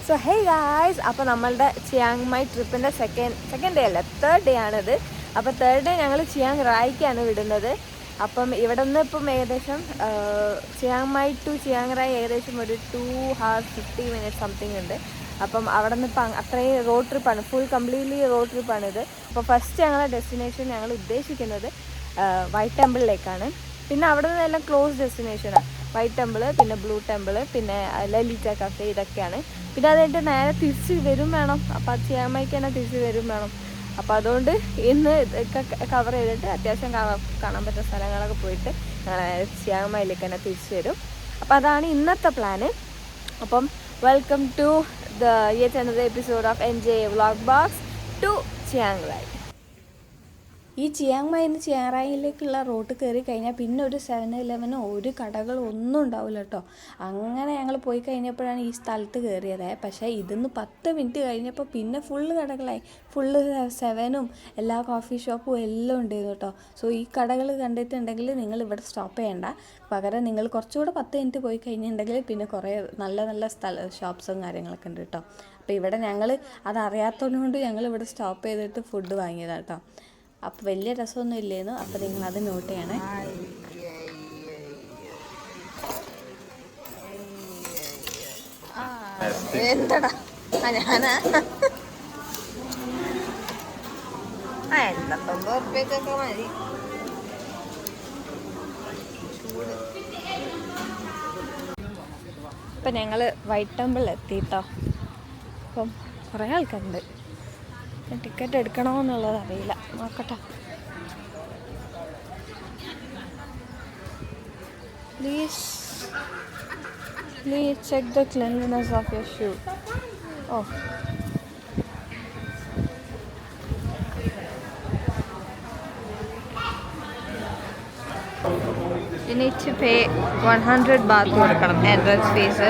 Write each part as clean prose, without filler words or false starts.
So ഹേ guys, അപ്പോൾ നമ്മളുടെ Chiang Mai ട്രിപ്പിൻ്റെ സെക്കൻഡ് ഡേ അല്ല, തേർഡ് ഡേ ആണിത്. അപ്പോൾ തേർഡ് ഡേ ഞങ്ങൾ ചിയാങ് റായ്ക്കാണ് വിടുന്നത്. അപ്പം ഇവിടെ നിന്ന് ഇപ്പം ഏകദേശം Chiang Mai to Chiang Rai ഏകദേശം ഒരു 2 hours 50 minutes സംതിങ് ഉണ്ട്. അപ്പം അവിടെ നിന്ന് ഇപ്പം അത്രയും റോഡ് ട്രിപ്പാണ്, കംപ്ലീറ്റ്ലി റോഡ് ട്രിപ്പാണിത്. അപ്പോൾ ഫസ്റ്റ് ഞങ്ങളുടെ ഡെസ്റ്റിനേഷൻ ഞങ്ങൾ ഉദ്ദേശിക്കുന്നത് വൈറ്റ് ടെമ്പിളിലേക്കാണ്. പിന്നെ അവിടെ നിന്നെല്ലാം ക്ലോസ് ഡെസ്റ്റിനേഷനാണ്. വൈറ്റ് ടെമ്പിൾ, പിന്നെ ബ്ലൂ ടെമ്പിൾ, പിന്നെ ലലിത കഫേ, ഇതൊക്കെയാണ്. പിന്നെ അത് കഴിഞ്ഞിട്ട് നേരെ തിരിച്ച് വരും വേണം. അപ്പോൾ ചിയാങ് മായ്ക്ക് തന്നെ തിരിച്ച് വരും വേണം. അപ്പോൾ അതുകൊണ്ട് ഇന്ന് കവർ ചെയ്തിട്ട് അത്യാവശ്യം കാണാൻ പറ്റുന്ന സ്ഥലങ്ങളൊക്കെ പോയിട്ട് ഞങ്ങൾ ചിയാങ് മായിലേക്ക് തന്നെ തിരിച്ച് വരും. അപ്പോൾ അതാണ് ഇന്നത്തെ പ്ലാന്. അപ്പം welcome to the yet another episode of NJ vlog box to Chiang Rai. ഈ ചിയാങ് മായിൽ നിന്ന് ചിയാങ് റായിലേക്കുള്ള റോഡ് കയറി കഴിഞ്ഞാൽ പിന്നെ ഒരു 7-11 ഒരു കടകളും ഒന്നും ഉണ്ടാവില്ല കേട്ടോ. അങ്ങനെ ഞങ്ങൾ പോയി കഴിഞ്ഞപ്പോഴാണ് ഈ സ്ഥലത്ത് കയറിയത്. പക്ഷേ ഇതിന്ന് 10 മിനിറ്റ് കഴിഞ്ഞപ്പോൾ പിന്നെ ഫുള്ള് കടകളായി, ഫുള്ള് 7ഉം എല്ലാ കോഫി ഷോപ്പും എല്ലാം ഉണ്ടായിരുന്നു കേട്ടോ. സോ ഈ കടകൾ കണ്ടിട്ടുണ്ടെങ്കിൽ നിങ്ങൾ ഇവിടെ സ്റ്റോപ്പ് ചെയ്യേണ്ട, പകരം നിങ്ങൾ കുറച്ചുകൂടെ 10 മിനിറ്റ് പോയി കഴിഞ്ഞിട്ടുണ്ടെങ്കിൽ പിന്നെ കുറേ നല്ല ഷോപ്സും കാര്യങ്ങളൊക്കെ ഉണ്ട് കേട്ടോ. അപ്പോൾ ഇവിടെ ഞങ്ങൾ അതറിയാത്തതുകൊണ്ട് ഞങ്ങൾ ഇവിടെ സ്റ്റോപ്പ് ചെയ്തിട്ട് ഫുഡ് വാങ്ങിയതാണ് കേട്ടോ. അപ്പോൾ വലിയ രസമൊന്നും ഇല്ലേന്നു. അപ്പോൾ നിങ്ങളത് നോട്ട് ചെയ്യണേ. എന്താടാ ഞാനാ 89 ഉറുപ്പ്യക്കൊക്കെ മതി. ഇപ്പം ഞങ്ങൾ വൈറ്റ് ടെമ്പിൾ എത്തിയിട്ടോ. അപ്പം കുറേ ആൾക്കാരുണ്ട്. ടിക്കറ്റ് എടുക്കണോ എന്നുള്ളത് അറിയില്ല, നോക്കട്ടെ. Please check the cleanliness of your shoe. Oh. You need to pay 100 baht കൊടുക്കണം entrance fees.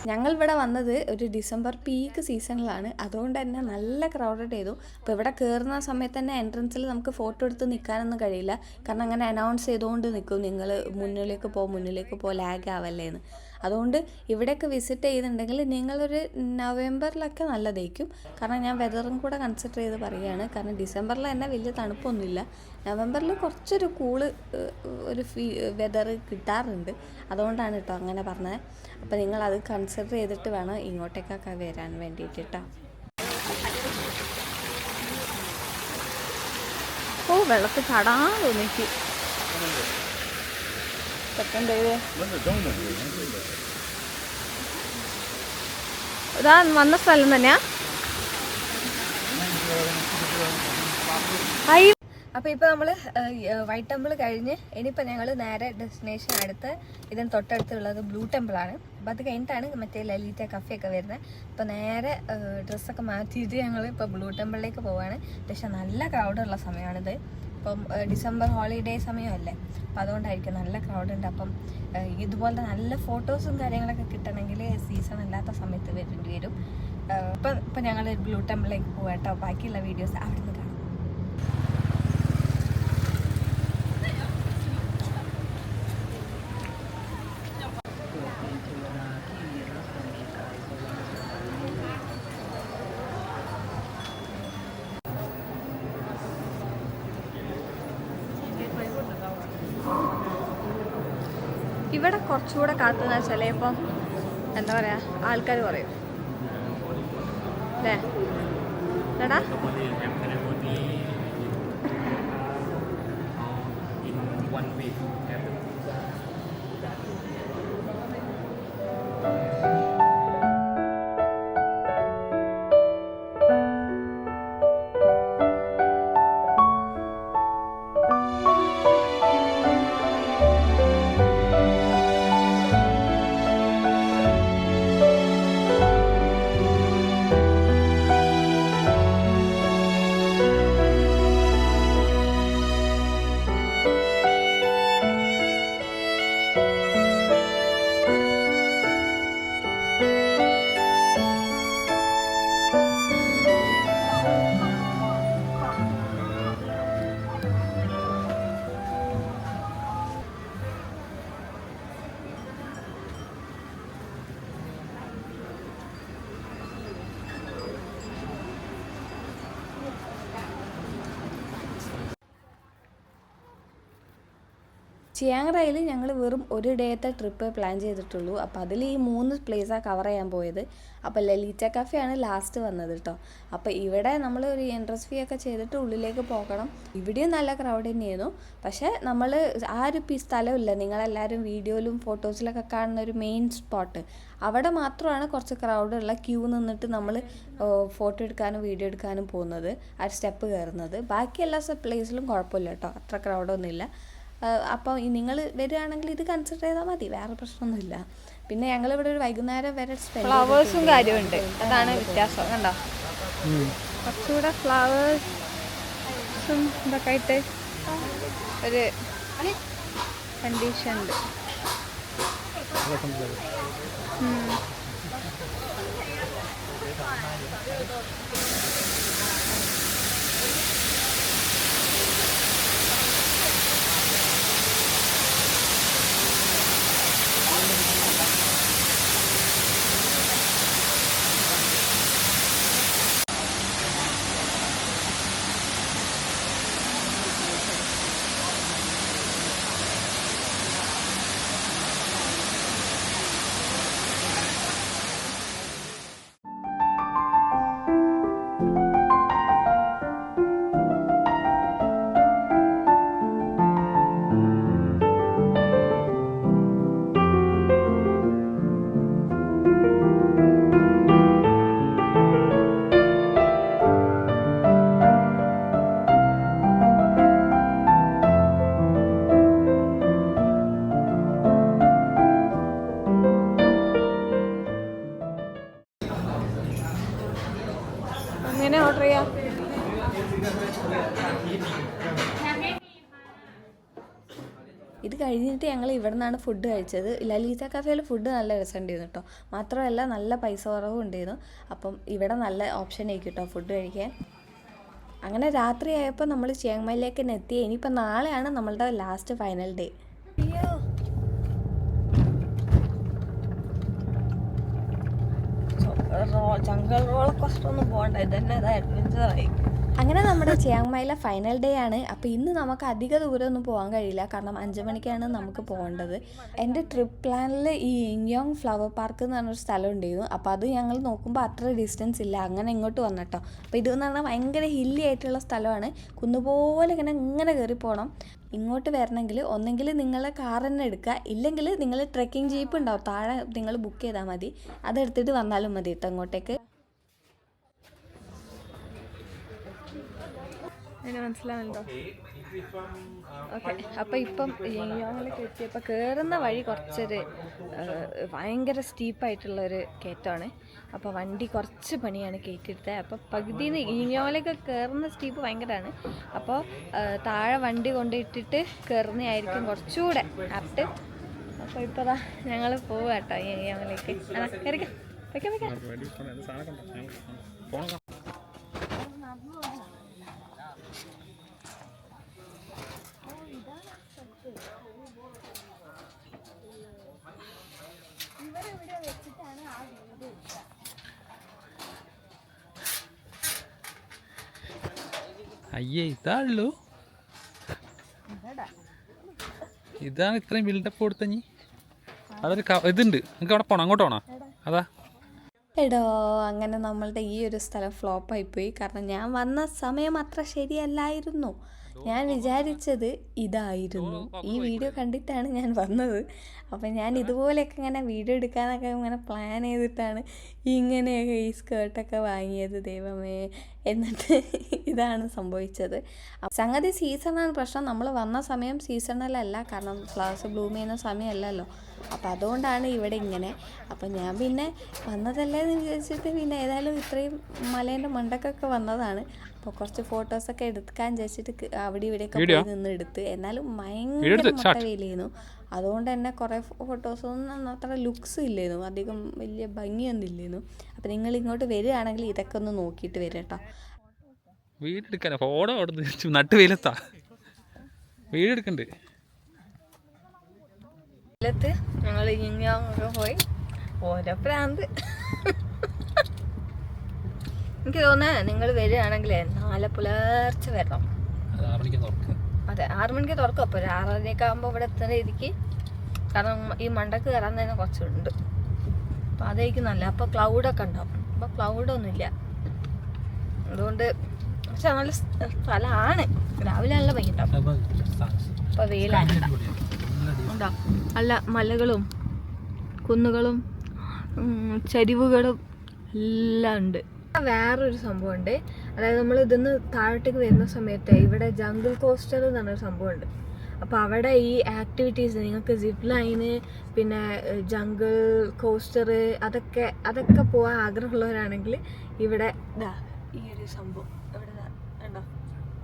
ഞങ്ങൾ ഇവിടെ വന്നത് ഒരു ഡിസംബർ പീക്ക് സീസണിലാണ്, അതുകൊണ്ട് തന്നെ നല്ല ക്രൗഡഡ് ചെയ്തു. അപ്പോൾ ഇവിടെ കയറുന്ന സമയത്ത് തന്നെ എൻട്രൻസിൽ നമുക്ക് ഫോട്ടോ എടുത്ത് നിൽക്കാനൊന്നും കഴിയില്ല, കാരണം അങ്ങനെ അനൗൺസ് ചെയ്തുകൊണ്ട് നിൽക്കും, നിങ്ങൾ മുന്നിലേക്ക് പോ ലാഗ് ആവല്ലേന്ന്. അതുകൊണ്ട് ഇവിടെയൊക്കെ വിസിറ്റ് ചെയ്യുന്നുണ്ടെങ്കിൽ നിങ്ങളൊരു നവംബറിലൊക്കെ നല്ലതായിരിക്കും. കാരണം ഞാൻ വെതറും കൂടെ കൺസിഡർ ചെയ്ത് പറയുകയാണ്, കാരണം ഡിസംബറിൽ തന്നെ വലിയ തണുപ്പൊന്നുമില്ല. നവംബറിൽ കുറച്ചൊരു കൂള് ഒരു വെതർ കിട്ടാറുണ്ട്, അതുകൊണ്ടാണ് കേട്ടോ അങ്ങനെ പറഞ്ഞത്. അപ്പോൾ നിങ്ങളത് കൺസിഡർ ചെയ്തിട്ട് വേണം ഇങ്ങോട്ടേക്കൊക്കെ വരാൻ വേണ്ടിയിട്ട് കേട്ടോ. ഓ, വെള്ളത്തിൽ ചടാൻ തോന്നിക്ക്. ഇതാ വന്ന സ്ഥലം തന്നെയാ. അപ്പോൾ ഇപ്പോൾ നമ്മൾ വൈറ്റ് ടെമ്പിൾ കഴിഞ്ഞ് ഇനിയിപ്പോൾ ഞങ്ങൾ നേരെ ഡെസ്റ്റിനേഷൻ അടുത്ത് ഇതിന് തൊട്ടടുത്തുള്ളത് ബ്ലൂ ടെമ്പിളാണ്. അപ്പോൾ അത് കഴിഞ്ഞിട്ടാണ് മറ്റേ ലലിത കഫേയൊക്കെ വരുന്നത്. അപ്പോൾ നേരെ ഡ്രസ്സൊക്കെ മാറ്റിയിട്ട് ഞങ്ങൾ ഇപ്പോൾ ബ്ലൂ ടെമ്പിളിലേക്ക് പോവുകയാണ്. പക്ഷേ നല്ല ക്രൗഡുള്ള സമയമാണിത്. ഇപ്പം ഡിസംബർ ഹോളിഡേ സമയമല്ലേ, അപ്പം അതുകൊണ്ടായിരിക്കും നല്ല ക്രൗഡുണ്ട്. അപ്പം ഇതുപോലത്തെ നല്ല ഫോട്ടോസും കാര്യങ്ങളൊക്കെ കിട്ടണമെങ്കിൽ സീസൺ അല്ലാത്ത സമയത്ത് വരേണ്ടി വരും. ഇപ്പം ഞങ്ങൾ ബ്ലൂ ടെമ്പിളിലേക്ക് പോകാം കേട്ടോ. ബാക്കിയുള്ള വീഡിയോസ് അവിടെ നിന്ന് കാണാം. ഇവിടെ കുറച്ചുകൂടെ കാത്തുനിന്നാൽ ചിലപ്പം എന്താ പറയുക ആൾക്കാർ പറയും അല്ലേ എടാ ചിയാങ് റായിൽ ഞങ്ങൾ വെറും ഒരു ഡേത്തെ ട്രിപ്പ് പ്ലാൻ ചെയ്തിട്ടുള്ളൂ. അപ്പോൾ അതിൽ ഈ 3 പ്ലേസാണ് കവർ ചെയ്യാൻ പോയത്. അപ്പോൾ ലലിറ്റ കഫേയാണ് ലാസ്റ്റ് വന്നത് കേട്ടോ. അപ്പോൾ ഇവിടെ നമ്മൾ ഒരു എൻട്രൻസ് ഫീ ഒക്കെ ചെയ്തിട്ട് ഉള്ളിലേക്ക് പോകണം. ഇവിടെയും നല്ല ക്രൗഡ് തന്നെയായിരുന്നു. പക്ഷേ നമ്മൾ ആ ഒരു സ്ഥലമില്ല, നിങ്ങളെല്ലാവരും വീഡിയോയിലും ഫോട്ടോസിലൊക്കെ കാണുന്ന ഒരു മെയിൻ സ്പോട്ട്, അവിടെ മാത്രമാണ് കുറച്ച് ക്രൗഡുള്ള ക്യൂ നിന്നിട്ട് നമ്മൾ ഫോട്ടോ എടുക്കാനും വീഡിയോ എടുക്കാനും പോകുന്നത്, ആ സ്റ്റെപ്പ് കയറുന്നത്. ബാക്കി എല്ലാ പ്ലേസിലും കുഴപ്പമില്ല കേട്ടോ, അത്ര ക്രൗഡൊന്നുമില്ല. അപ്പോൾ നിങ്ങൾ വരികയാണെങ്കിൽ ഇത് കൺസിഡർ ചെയ്താൽ മതി, വേറെ പ്രശ്നമൊന്നുമില്ല. പിന്നെ ഞങ്ങളിവിടെ ഒരു വൈകുന്നേരം വരെ ഫ്ലവേഴ്സും കാര്യമുണ്ട്, അതാണ് വ്യത്യാസം. കണ്ടോ കുറച്ചുകൂടെ ഫ്ലവേഴ്സും ഇതൊക്കെ ആയിട്ട് ഒരു കണ്ടീഷൻ ഉണ്ട്. എങ്ങനെ ഓർഡർ ചെയ്യാം? ഇത് കഴിഞ്ഞിട്ട് ഞങ്ങൾ ഇവിടെ നിന്നാണ് ഫുഡ് കഴിച്ചത്. ലലിത കഫേയിൽ ഫുഡ് നല്ല രസമുണ്ടായിരുന്നു കേട്ടോ. മാത്രമല്ല നല്ല പൈസ കുറവും ഉണ്ടായിരുന്നു. അപ്പം ഇവിടെ നല്ല ഓപ്ഷൻ ആയിരിക്കും കേട്ടോ ഫുഡ് കഴിക്കാൻ. അങ്ങനെ രാത്രി ആയപ്പോൾ നമ്മൾ ചിയാങ് മായിലേക്ക് തന്നെ എത്തി. ഇനിയിപ്പോൾ നാളെയാണ് നമ്മളുടെ last final day. Jungle roller coaster ഒന്നും പോകണ്ട, ഇതന്നെ അഡ്വഞ്ചറായി. അങ്ങനെ നമ്മുടെ ചിയാങ് മായിലെ ഫൈനൽ ഡേ ആണ്. അപ്പോൾ ഇന്ന് നമുക്ക് അധിക ദൂരമൊന്നും പോകാൻ കഴിയില്ല, കാരണം 5 മണിക്കാണ് നമുക്ക് പോകേണ്ടത്. എൻ്റെ ട്രിപ്പ് പ്ലാനിൽ ഈ ഇൻയോങ് ഫ്ലവർ പാർക്ക് എന്ന് പറഞ്ഞൊരു സ്ഥലം ഉണ്ടായിരുന്നു. അപ്പോൾ അത് ഞങ്ങൾ നോക്കുമ്പോൾ അത്ര ഡിസ്റ്റൻസ് ഇല്ല, അങ്ങനെ ഇങ്ങോട്ട് വന്നിട്ടോ. അപ്പോൾ ഇതെന്ന് പറഞ്ഞാൽ ഭയങ്കര ഹില്ലി ആയിട്ടുള്ള സ്ഥലമാണ്, കുന്നുപോലെ ഇങ്ങനെ കയറി പോകണം. ഇങ്ങോട്ട് വരണമെങ്കിൽ ഒന്നെങ്കിൽ നിങ്ങൾ കാർ തന്നെ എടുക്കുക, ഇല്ലെങ്കിൽ നിങ്ങൾ ട്രെക്കിംഗ് ജീപ്പ് ഉണ്ടാവും താഴെ, നിങ്ങൾ ബുക്ക് ചെയ്താൽ മതി, അതെടുത്തിട്ട് വന്നാലും മതി കേട്ടോ ഇങ്ങോട്ടേക്ക്. അതിന് മനസ്സിലാവുന്നുണ്ടോ? ഓക്കെ. അപ്പോൾ ഇപ്പം യോങ്ങിലേക്ക് എത്തിയപ്പോൾ കയറുന്ന വഴി കുറച്ചൊരു ഭയങ്കര സ്റ്റീപ്പായിട്ടുള്ളൊരു കയറ്റമാണ്. അപ്പോൾ വണ്ടി കുറച്ച് പണിയാണ് കയറ്റിയെടുത്തത്. അപ്പോൾ പകുതിയിൽ ഈഞ്ഞോലേക്ക് കയറുന്ന സ്റ്റീപ്പ് ഭയങ്കരമാണ്. അപ്പോൾ താഴെ വണ്ടി കൊണ്ടിട്ടിട്ട് കയറുന്നതായിരിക്കും കുറച്ചുകൂടെ ആപ്റ്റ്. അപ്പോൾ ഇപ്പോൾ ഞങ്ങൾ പോവുക കേട്ടോ ഈഞ്ഞോലേക്ക്. കയറിക്കാം, വയ്ക്കാം വയ്ക്കാം. അയ്യേ ഇതാണല്ലോ, ഇതാണ് ഇത്രയും ബിൽഡപ്പ് കൊടുത്തഞ്ഞി. അതൊരു ഇതുണ്ട്, നിങ്ങൾക്ക് അവിടെ പോകണം, അങ്ങോട്ട് പോകണം. അതാ എടോ, അങ്ങനെ നമ്മളുടെ ഈ ഒരു സ്ഥലം ഫ്ലോപ്പായിപ്പോയി. കാരണം ഞാൻ വന്ന സമയം അത്ര ശരിയല്ലായിരുന്നു. ഞാൻ വിചാരിച്ചത് ഇതായിരുന്നു. ഈ വീഡിയോ കണ്ടിട്ടാണ് ഞാൻ വന്നത്. അപ്പം ഞാൻ ഇതുപോലെയൊക്കെ ഇങ്ങനെ വീഡിയോ എടുക്കാനൊക്കെ ഇങ്ങനെ പ്ലാൻ ചെയ്തിട്ടാണ് ഇങ്ങനെയൊക്കെ ഈ സ്കേർട്ടൊക്കെ വാങ്ങിയത്. ദൈവമേ, എന്നിട്ട് ഇതാണ് സംഭവിച്ചത്. സംഗതി സീസണാണ് പ്രശ്നം. നമ്മൾ വന്ന സമയം സീസണലല്ല, കാരണം ഫ്ലവേഴ്സ് ബ്ലൂം ചെയ്യുന്ന സമയമല്ലല്ലോ. അപ്പം അതുകൊണ്ടാണ് ഇവിടെ ഇങ്ങനെ. അപ്പം ഞാൻ പിന്നെ വന്നതല്ലേ എന്ന് വിചാരിച്ചിട്ട് പിന്നെ ഏതായാലും ഇത്രയും മലേൻ്റെ മണ്ടക്കൊക്കെ വന്നതാണ്. അപ്പോൾ കുറച്ച് ഫോട്ടോസൊക്കെ എടുക്കാൻ വിചാരിച്ചിട്ട് അവിടെ ഇവിടെയൊക്കെ പോയി നിന്ന് എടുത്ത്. എന്നാലും ഭയങ്കര മുട്ടവെയിലായിരുന്നു. അതുകൊണ്ട് തന്നെ കുറേ ഫോട്ടോസൊന്നും അത്ര ലുക്സ് ഇല്ലായിരുന്നു, അധികം വലിയ ഭംഗിയൊന്നും ഇല്ലായിരുന്നു. അപ്പം നിങ്ങൾ ഇങ്ങോട്ട് വരികയാണെങ്കിൽ ഇതൊക്കെ ഒന്ന് നോക്കിയിട്ട് വരും കേട്ടോ. വീടെടുക്കാനാ ഫോട്ടോ അവിടെ നട്ട് വെയിലത്താ വീടെടുക്കണ്ട്. ഞങ്ങൾ ഇങ്ങോട്ട് പോയി ഓരോ പ്രാന്ത്. എനിക്ക് തോന്നുന്നത് നിങ്ങൾ വരികയാണെങ്കിൽ നാളെ പുലർച്ചെ വരണം. അതെ, 6 മണിക്ക് തുറക്കും. അപ്പോൾ ഒരു 6:30 ആകുമ്പോൾ ഇവിടെ എത്തുന്ന രീതിക്ക്, കാരണം ഈ മണ്ടക്ക് കയറാൻ തന്നെ കുറച്ചുണ്ട്. അപ്പോൾ അതായിരിക്കും നല്ല. അപ്പോൾ ക്ലൗഡൊക്കെ ഉണ്ടാവും. അപ്പോൾ ക്ലൗഡൊന്നും ഇല്ല, അതുകൊണ്ട് പക്ഷെ നല്ല സ്ഥലമാണ്. രാവിലെ നല്ല ഭംഗിയുണ്ടാവും. അപ്പോൾ വെയിലാണ്. ഉണ്ടോ, നല്ല മലകളും കുന്നുകളും ചരിവുകളും എല്ലാം ഉണ്ട്. വേറൊരു സംഭവമുണ്ട്, അതായത് നമ്മൾ ഇതിന്ന് താഴോട്ടേക്ക് വരുന്ന സമയത്ത് ഇവിടെ ജംഗിൾ കോസ്റ്റർ എന്ന് പറഞ്ഞൊരു സംഭവമുണ്ട്. അപ്പോൾ അവിടെ ഈ ആക്ടിവിറ്റീസ് നിങ്ങൾക്ക് സിപ്പ് ലൈന്, പിന്നെ ജംഗിൾ കോസ്റ്റർ, അതൊക്കെ പോകാൻ ആഗ്രഹമുള്ളവരാണെങ്കിൽ ഇവിടെ ഈ ഒരു സംഭവം ഇവിടെ ഉണ്ടോ,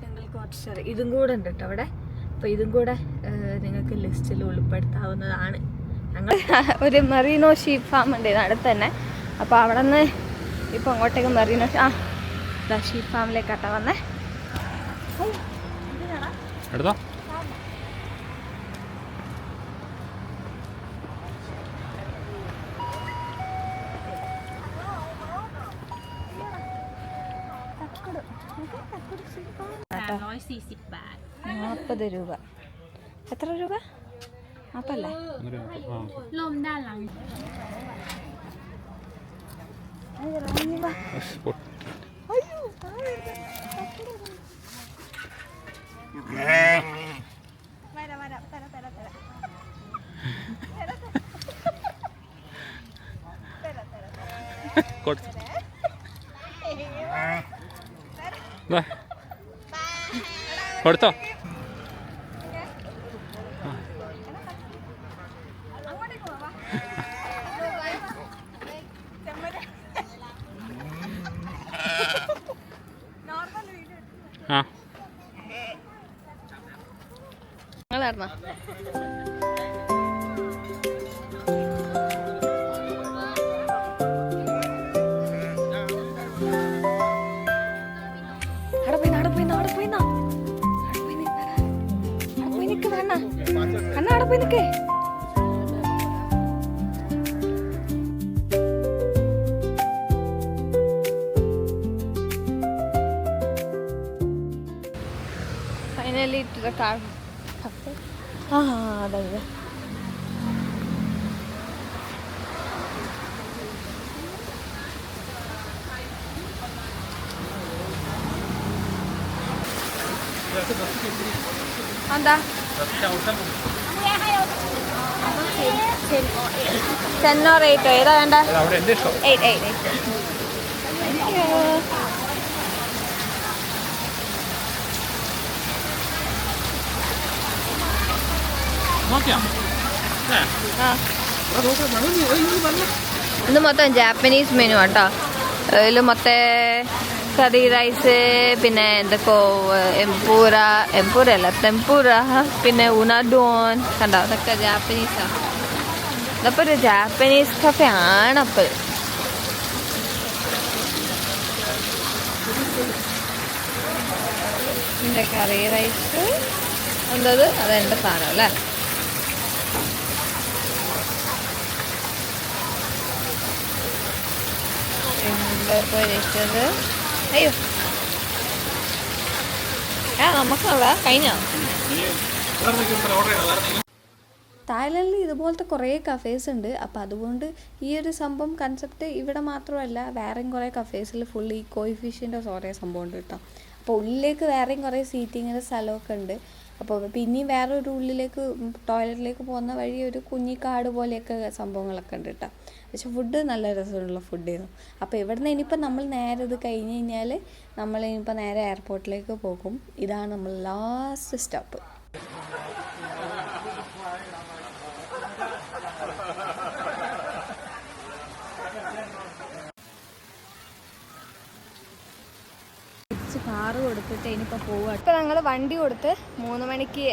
ജംഗിൾ കോസ്റ്റർ, ഇതും കൂടെ ഉണ്ട് കേട്ടോ അവിടെ. അപ്പോൾ ഇതും കൂടെ നിങ്ങൾക്ക് ലിസ്റ്റിൽ ഉൾപ്പെടുത്താവുന്നതാണ്. ഞങ്ങൾ ഒരു മെറീനോ ഷീപ്പ് ഫാം ഉണ്ട് അടുത്ത് തന്നെ. അപ്പോൾ അവിടെ നിന്ന് ഇപ്പോൾ അങ്ങോട്ടേക്ക് മെറീനോ ഷീപ്പ് ഫാമിലേക്കാട്ടാ വന്നേ. $40. എത്ര രൂപ? 40 അല്ലേ? കൊടുത്തോ? ആ നിങ്ങളായിരുന്നോ? Finally to the car. There you go. എന്താ 10 or 8 ഏതാ വേണ്ട? 8. ഇത് മൊത്തം ജാപ്പനീസ് മെനു കേട്ടോ. ഇതിൽ മൊത്തം കറി റൈസ്, പിന്നെ എന്തൊക്കെ എംപൂര അല്ല ടെമ്പൂര, പിന്നെ ഉനാഡോൺ കണ്ടോ, അതൊക്കെ ജാപ്പനീസാണ്. ഇതപ്പോൾ ഒരു ജാപ്പനീസ് കഫേ ആണപ്പോൾ. എൻ്റെ കറി റൈസ് എന്തത് അതെൻ്റെ സാധനം അല്ലേ. പൊരിച്ചത് അയ്യോ നമുക്കുള്ള കഴിഞ്ഞോ? തായ്ലൻഡിൽ ഇതുപോലത്തെ കുറേ കഫേസ് ഉണ്ട്. അപ്പോൾ അതുകൊണ്ട് ഈ ഒരു സംഭവം കൺസെപ്റ്റ് ഇവിടെ മാത്രമല്ല, വേറെയും കുറേ കഫേസിൽ ഫുൾ ഈ കോയിഫിഷ്യൻ്റെ കുറേ സംഭവം ഉണ്ട് കേട്ടോ. അപ്പോൾ ഉള്ളിലേക്ക് വേറെയും കുറേ സീറ്റിങ്ങിൻ്റെ സ്ഥലമൊക്കെ ഉണ്ട്. അപ്പോൾ പിന്നെയും വേറെ ഒരു ഉള്ളിലേക്ക് ടോയ്ലറ്റിലേക്ക് പോകുന്ന വഴി ഒരു കുഞ്ഞിക്കാട് പോലെയൊക്കെ സംഭവങ്ങളൊക്കെ ഉണ്ട് കേട്ടോ. പക്ഷെ ഫുഡ് നല്ല രസമുള്ള ഫുഡായിരുന്നു. അപ്പോൾ ഇവിടുന്ന് ഇനിയിപ്പോൾ നമ്മൾ നേരെ ഇത് കഴിഞ്ഞ് കഴിഞ്ഞാൽ നമ്മളിനിപ്പോൾ നേരെ എയർപോർട്ടിലേക്ക് പോകും. ഇതാണ് നമ്മൾ ലാസ്റ്റ് സ്റ്റോപ്പ്. കാറ് കൊടുത്തിട്ട് ഇനിയിപ്പോൾ പോവുക. ഇപ്പോൾ ഞങ്ങൾ വണ്ടി കൊടുത്ത് 3 മണിക്ക്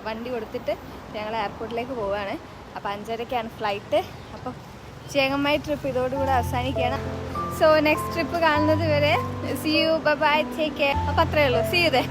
വണ്ടി കൊടുത്തിട്ട് ഞങ്ങൾ എയർപോർട്ടിലേക്ക് പോവുകയാണ്. അപ്പോൾ 5:30ക്കാണ് ഫ്ലൈറ്റ്. അപ്പോൾ ചിയാങ്മായ് ട്രിപ്പ് ഇതോടുകൂടെ അവസാനിക്കുകയാണ്. സോ നെക്സ്റ്റ് ട്രിപ്പ് കാണുന്നത് വരെ see you, bye bye, take care. അപ്പോൾ അത്രയേ ഉള്ളൂ. See you they.